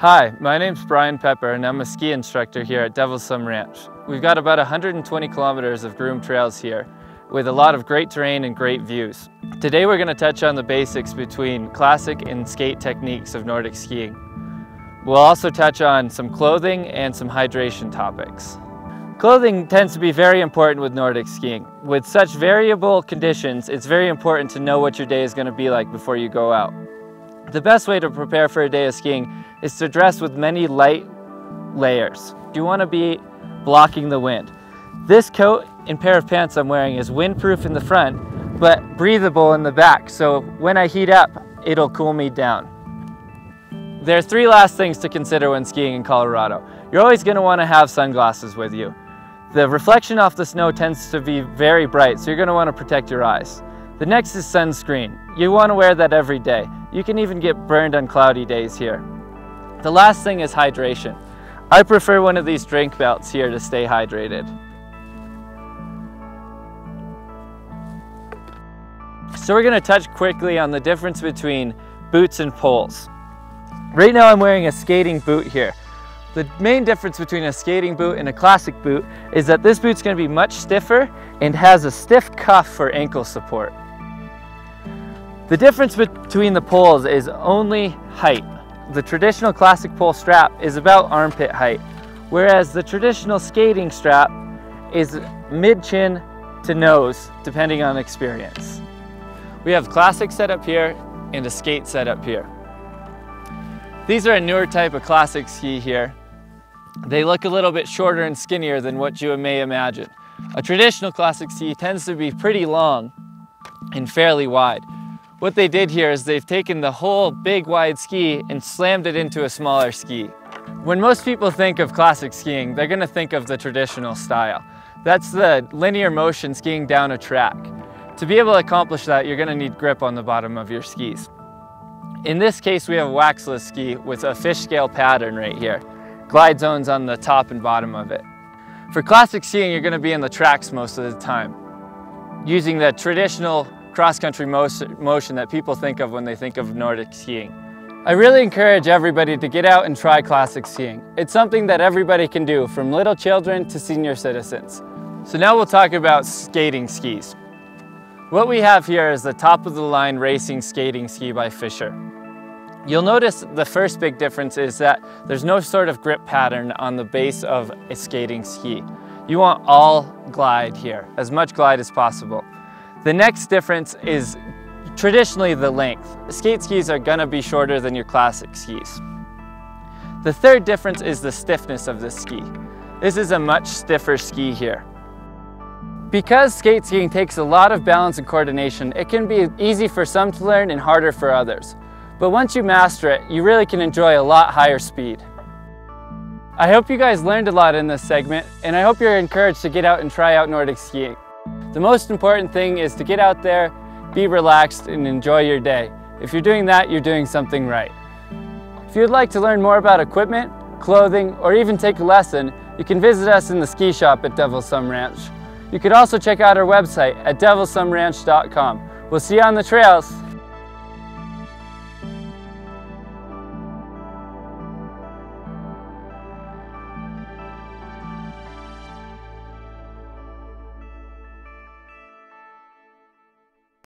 Hi, my name's Brian Pepper and I'm a ski instructor here at Devil's Thumb Ranch. We've got about 120 kilometers of groomed trails here with a lot of great terrain and great views. Today we're going to touch on the basics between classic and skate techniques of Nordic skiing. We'll also touch on some clothing and some hydration topics. Clothing tends to be very important with Nordic skiing. With such variable conditions, it's very important to know what your day is going to be like before you go out. The best way to prepare for a day of skiing is to dress with many light layers. You want to be blocking the wind. This coat and pair of pants I'm wearing is windproof in the front, but breathable in the back, so when I heat up, it'll cool me down. There are three last things to consider when skiing in Colorado. You're always going to want to have sunglasses with you. The reflection off the snow tends to be very bright, so you're going to want to protect your eyes. The next is sunscreen. You want to wear that every day. You can even get burned on cloudy days here. The last thing is hydration. I prefer one of these drink belts here to stay hydrated. So we're going to touch quickly on the difference between boots and poles. Right now I'm wearing a skating boot here. The main difference between a skating boot and a classic boot is that this boot's going to be much stiffer and has a stiff cuff for ankle support. The difference between the poles is only height. The traditional classic pole strap is about armpit height, whereas the traditional skating strap is mid-chin to nose, depending on experience. We have classic set up here and a skate set up here. These are a newer type of classic ski here. They look a little bit shorter and skinnier than what you may imagine. A traditional classic ski tends to be pretty long and fairly wide. What they did here is they've taken the whole big wide ski and slammed it into a smaller ski. When most people think of classic skiing, they're going to think of the traditional style. That's the linear motion skiing down a track. To be able to accomplish that, you're going to need grip on the bottom of your skis. In this case, we have a waxless ski with a fish scale pattern right here. Glide zones on the top and bottom of it. For classic skiing, you're going to be in the tracks most of the time, using the traditional cross-country motion that people think of when they think of Nordic skiing. I really encourage everybody to get out and try classic skiing. It's something that everybody can do, from little children to senior citizens. So now we'll talk about skating skis. What we have here is the top-of-the-line racing skating ski by Fischer. You'll notice the first big difference is that there's no sort of grip pattern on the base of a skating ski. You want all glide here, as much glide as possible. The next difference is traditionally the length. Skate skis are gonna be shorter than your classic skis. The third difference is the stiffness of the ski. This is a much stiffer ski here. Because skate skiing takes a lot of balance and coordination, it can be easy for some to learn and harder for others. But once you master it, you really can enjoy a lot higher speed. I hope you guys learned a lot in this segment, and I hope you're encouraged to get out and try out Nordic skiing. The most important thing is to get out there, be relaxed, and enjoy your day. If you're doing that, you're doing something right. If you'd like to learn more about equipment, clothing, or even take a lesson, you can visit us in the ski shop at Devil's Thumb Ranch. You could also check out our website at devilsthumbranch.com. We'll see you on the trails.